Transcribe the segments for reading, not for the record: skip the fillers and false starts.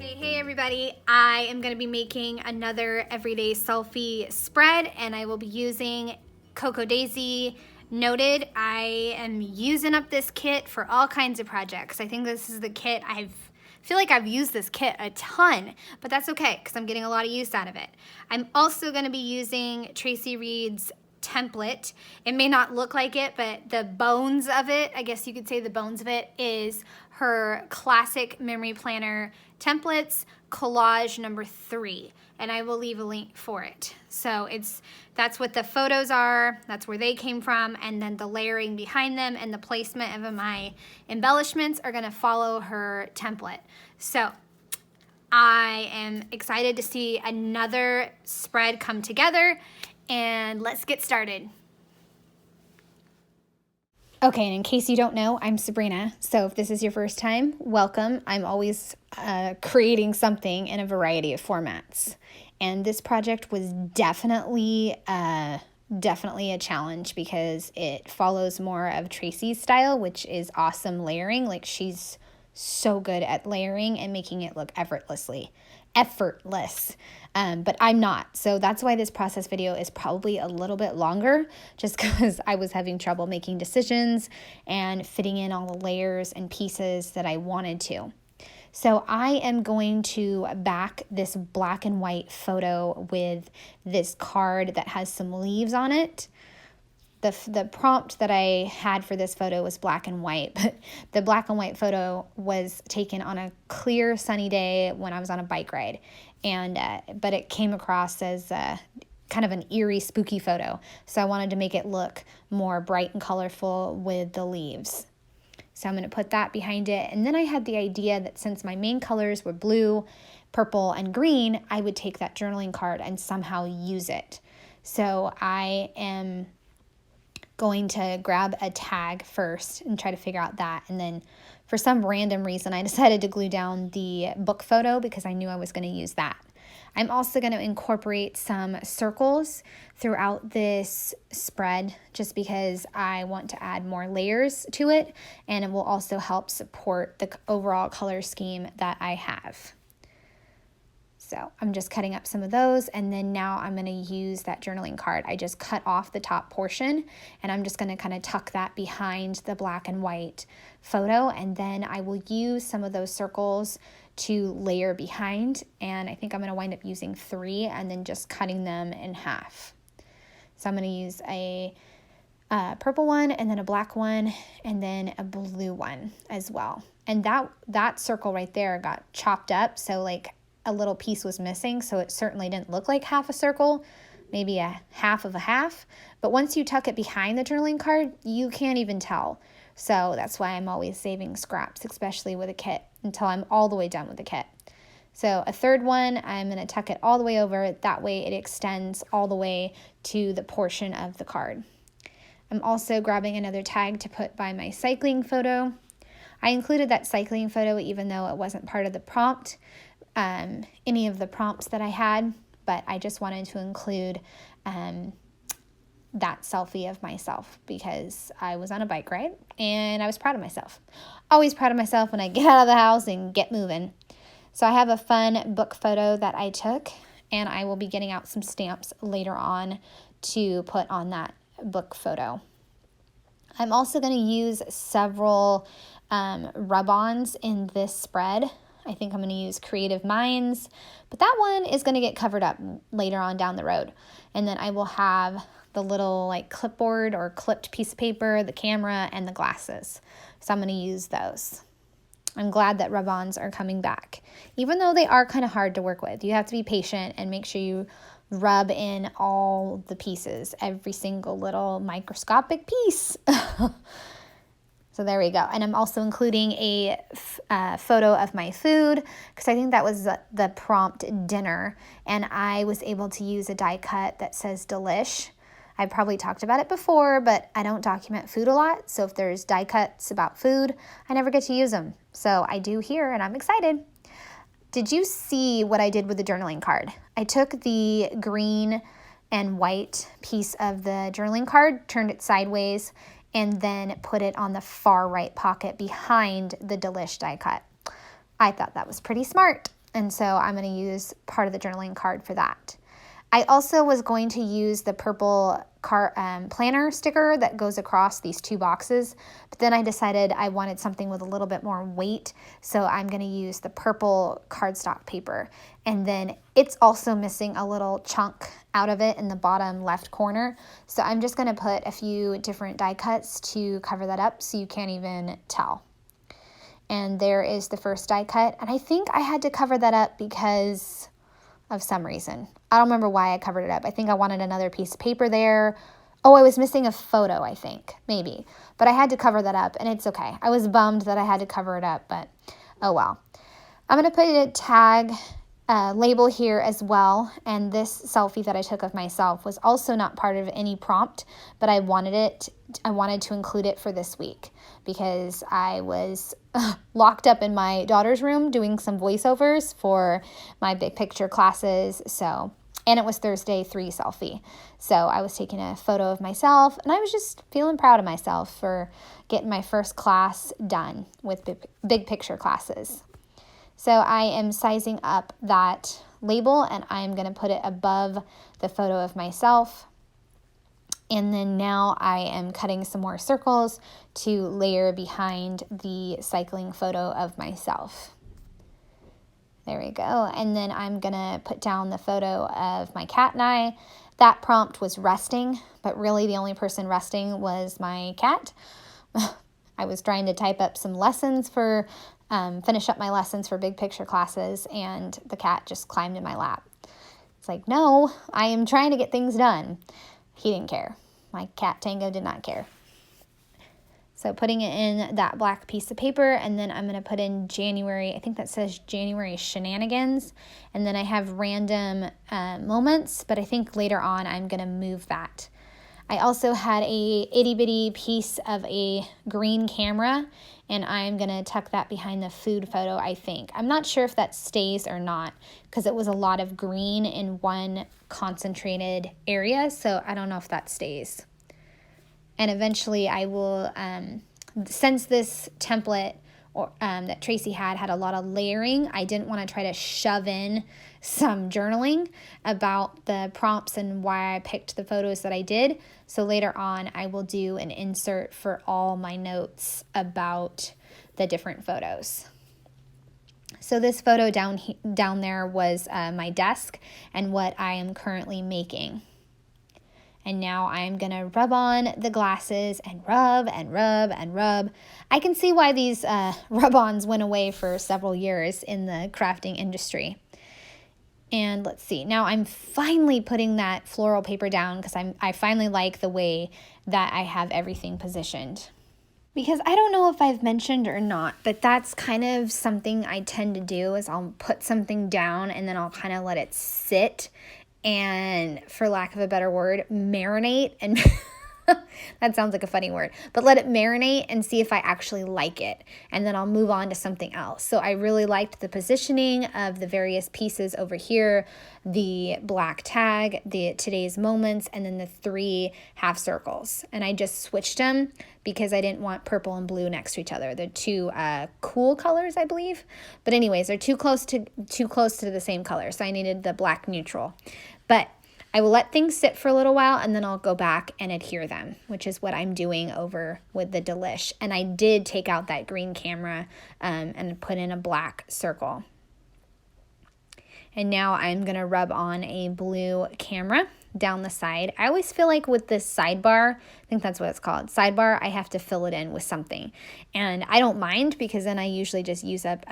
Hey everybody, I am going to be making another everyday selfie spread and I will be using cocoadaisy. Noted, I am using up this kit for all kinds of projects. I think this is the kit feel like I've used this kit a ton, but that's okay because I'm getting a lot of use out of it. I'm also going to be using Traci Reed's template. It may not look like it, but the bones of it, I guess you could say the bones of it, is her classic memory planner templates, collage number 3, and I will leave a link for it. So that's what the photos are, that's where they came from, and then the layering behind them and the placement of my embellishments are gonna follow her template. So I am excited to see another spread come together, and let's get started. Okay, and in case you don't know, I'm Sabrina. So if this is your first time, welcome. I'm always creating something in a variety of formats. And this project was definitely a challenge because it follows more of Traci's style, which is awesome layering. Like, she's so good at layering and making it look effortless. But I'm not. So that's why this process video is probably a little bit longer, just because I was having trouble making decisions and fitting in all the layers and pieces that I wanted to. So I am going to back this black and white photo with this card that has some leaves on it. The prompt that I had for this photo was black and white, but the black and white photo was taken on a clear sunny day when I was on a bike ride, but it came across as kind of an eerie, spooky photo, so I wanted to make it look more bright and colorful with the leaves. So I'm going to put that behind it, and then I had the idea that since my main colors were blue, purple, and green, I would take that journaling card and somehow use it. So I am going to grab a tag first and try to figure out that, and then for some random reason I decided to glue down the book photo because I knew I was going to use that. I'm also going to incorporate some circles throughout this spread just because I want to add more layers to it, and it will also help support the overall color scheme that I have. So I'm just cutting up some of those, and then now I'm going to use that journaling card. I just cut off the top portion, and I'm just going to kind of tuck that behind the black and white photo, and then I will use some of those circles to layer behind, and I think I'm going to wind up using 3 and then just cutting them in half. So I'm going to use a purple one, and then a black one, and then a blue one as well. And that circle right there got chopped up, so like a little piece was missing, so it certainly didn't look like half a circle, maybe a half of a half. But once you tuck it behind the journaling card, you can't even tell. So that's why I'm always saving scraps, especially with a kit, until I'm all the way done with the kit. So a third one, I'm going to tuck it all the way over. That way it extends all the way to the portion of the card. I'm also grabbing another tag to put by my cycling photo. I included that cycling photo even though it wasn't part of the prompt, any of the prompts that I had, but I just wanted to include that selfie of myself because I was on a bike ride and I was proud of myself. Always proud of myself when I get out of the house and get moving. So I have a fun book photo that I took, and I will be getting out some stamps later on to put on that book photo. I'm also going to use several rub-ons in this spread. I think I'm going to use Creative Minds, but that one is going to get covered up later on down the road. And then I will have the little like clipboard or clipped piece of paper, the camera, and the glasses. So I'm going to use those. I'm glad that rub-ons are coming back, even though they are kind of hard to work with. You have to be patient and make sure you rub in all the pieces, every single little microscopic piece. So there we go. And I'm also including a photo of my food because I think that was the prompt dinner. And I was able to use a die cut that says Delish. I've probably talked about it before, but I don't document food a lot. So if there's die cuts about food, I never get to use them. So I do here, and I'm excited. Did you see what I did with the journaling card? I took the green and white piece of the journaling card, turned it sideways, and then put it on the far right pocket behind the Delish die cut. I thought that was pretty smart. And so I'm going to use part of the journaling card for that. I also was going to use the purple planner sticker that goes across these two boxes, but then I decided I wanted something with a little bit more weight, so I'm going to use the purple cardstock paper. And then it's also missing a little chunk out of it in the bottom left corner, so I'm just going to put a few different die cuts to cover that up so you can't even tell. And there is the first die cut, and I think I had to cover that up because of some reason. I don't remember why I covered it up. I think I wanted another piece of paper there. Oh, I was missing a photo, I think, maybe. But I had to cover that up, and it's okay. I was bummed that I had to cover it up, but oh well. I'm going to put a tag label here as well, and this selfie that I took of myself was also not part of any prompt, but I wanted to include it for this week because I was locked up in my daughter's room doing some voiceovers for my big picture classes. And it was Thursday 3 selfie. So I was taking a photo of myself, and I was just feeling proud of myself for getting my first class done with big picture classes. So I am sizing up that label, and I'm going to put it above the photo of myself. And then now I am cutting some more circles to layer behind the cycling photo of myself. There we go. And then I'm going to put down the photo of my cat and I. That prompt was resting, but really the only person resting was my cat. I was trying to type up some lessons finish up my lessons for big picture classes, and the cat just climbed in my lap. It's like, no, I am trying to get things done. He didn't care. My cat Tango did not care. So putting it in that black piece of paper, and then I'm going to put in January, I think that says January shenanigans, and then I have random moments, but I think later on I'm going to move that. I also had a itty bitty piece of a green camera, and I'm going to tuck that behind the food photo, I think. I'm not sure if that stays or not because it was a lot of green in one concentrated area, so I don't know if that stays. And eventually I will, since this template that Traci had a lot of layering, I didn't want to try to shove in some journaling about the prompts and why I picked the photos that I did. So later on, I will do an insert for all my notes about the different photos. So this photo down there was my desk and what I am currently making. And now I'm going to rub on the glasses and rub and rub and rub. I can see why these rub-ons went away for several years in the crafting industry. And let's see, now I'm finally putting that floral paper down because I finally like the way that I have everything positioned. Because I don't know if I've mentioned or not, but that's kind of something I tend to do is I'll put something down and then I'll kind of let it sit and, for lack of a better word, marinate. And that sounds like a funny word, but let it marinate and see if I actually like it. And then I'll move on to something else. So I really liked the positioning of the various pieces over here, the black tag, the today's moments, and then the 3 half circles. And I just switched them because I didn't want purple and blue next to each other. They're two cool colors, I believe. But anyways, they're too close to the same color. So I needed the black neutral. But I will let things sit for a little while and then I'll go back and adhere them, which is what I'm doing over with the Delish. And I did take out that green camera and put in a black circle. And now I'm going to rub on a blue camera down the side. I always feel like with this sidebar, I think that's what it's called, sidebar, I have to fill it in with something. And I don't mind because then I usually just use up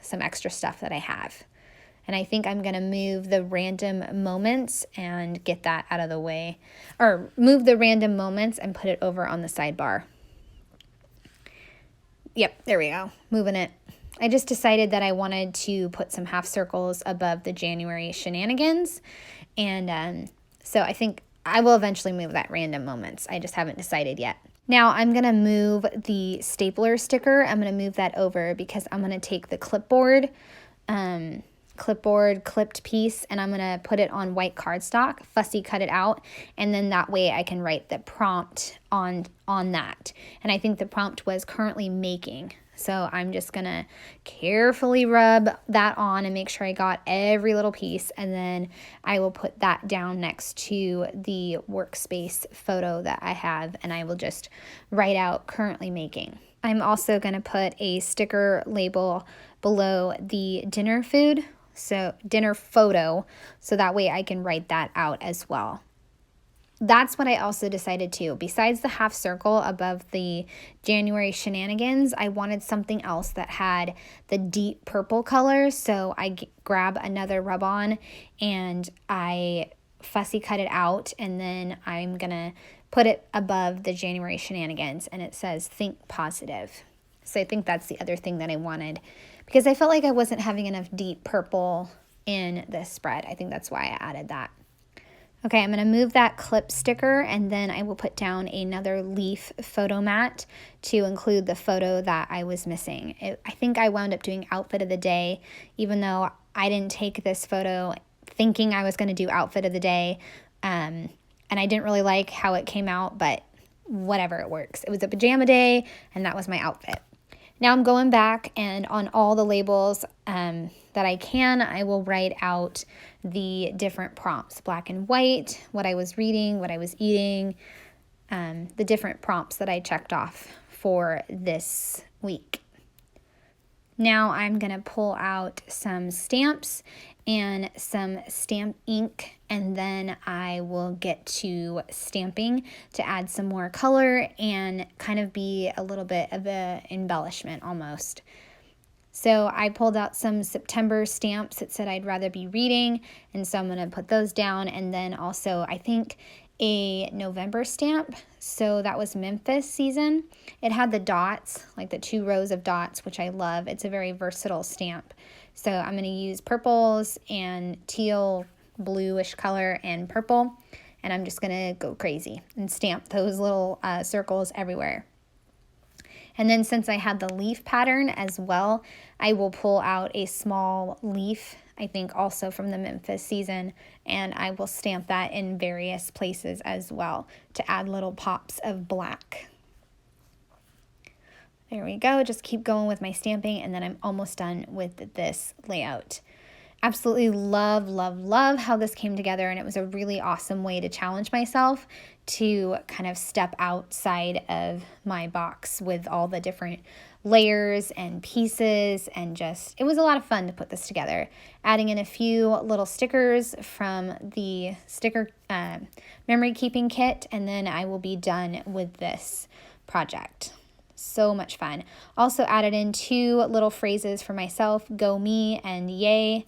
some extra stuff that I have. And I think I'm going to move the random moments and get that out of the way. Or move the random moments and put it over on the sidebar. Yep, there we go. Moving it. I just decided that I wanted to put some half circles above the January shenanigans. And so I think I will eventually move that random moments. I just haven't decided yet. Now I'm going to move the stapler sticker. I'm going to move that over because I'm going to take the clipboard clipped piece and I'm going to put it on white cardstock, fussy cut it out, and then that way I can write the prompt on that. And I think the prompt was currently making. So I'm just gonna carefully rub that on and make sure I got every little piece, and then I will put that down next to the workspace photo that I have, and I will just write out currently making. I'm also gonna put a sticker label below the dinner food, so dinner photo, so that way I can write that out as well. That's what I also decided to. Besides the half circle above the January shenanigans, I wanted something else that had the deep purple color. So I grab another rub-on and I fussy cut it out, and then I'm gonna put it above the January shenanigans, and it says think positive. So I think that's the other thing that I wanted, because I felt like I wasn't having enough deep purple in this spread. I think that's why I added that. Okay, I'm going to move that clip sticker, and then I will put down another leaf photo mat to include the photo that I was missing. I think I wound up doing outfit of the day, even though I didn't take this photo thinking I was going to do outfit of the day, and I didn't really like how it came out, but whatever, it works. It was a pajama day, and that was my outfit. Now I'm going back, and on all the labels that I will write out the different prompts, black and white, what I was reading, what I was eating, the different prompts that I checked off for this week. Now I'm going to pull out some stamps and some stamp ink, and then I will get to stamping to add some more color and kind of be a little bit of an embellishment almost. So I pulled out some September stamps. It said I'd rather be reading, and so I'm going to put those down, and then also I think a November stamp. So that was Memphis season. It had the dots, like the 2 rows of dots, which I love. It's a very versatile stamp. So I'm going to use purples and teal, bluish color and purple, and I'm just going to go crazy and stamp those little circles everywhere. And then since I had the leaf pattern as well, I will pull out a small leaf, I think also from the Memphis season, and I will stamp that in various places as well to add little pops of black. There we go. Just keep going with my stamping, and then I'm almost done with this layout. Absolutely love, love, love how this came together, and it was a really awesome way to challenge myself to kind of step outside of my box with all the different layers and pieces, and just, it was a lot of fun to put this together. Adding in a few little stickers from the sticker memory keeping kit, and then I will be done with this project. So much fun. Also added in 2 little phrases for myself, go me and yay,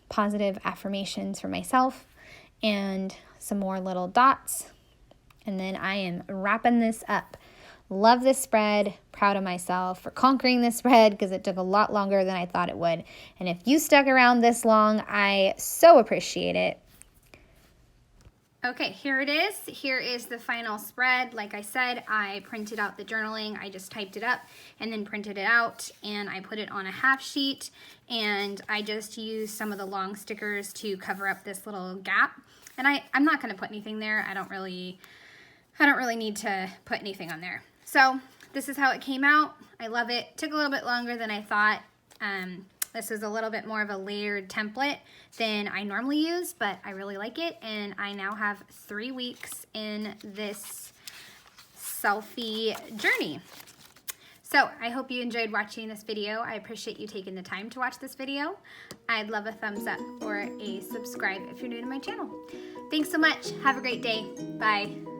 positive affirmations for myself, and some more little dots. And then I am wrapping this up. Love this spread. Proud of myself for conquering this spread, because it took a lot longer than I thought it would. And if you stuck around this long, I so appreciate it. Okay, here it is. Here is the final spread. Like I said, I printed out the journaling. I just typed it up and then printed it out, and I put it on a half sheet, and I just used some of the long stickers to cover up this little gap. And I'm not gonna put anything there. I don't really need to put anything on there. So this is how it came out. I love it. Took a little bit longer than I thought. This is a little bit more of a layered template than I normally use, but I really like it, and I now have 3 weeks in this selfie journey. So I hope you enjoyed watching this video. I appreciate you taking the time to watch this video. I'd love a thumbs up or a subscribe if you're new to my channel. Thanks so much. Have a great day. Bye.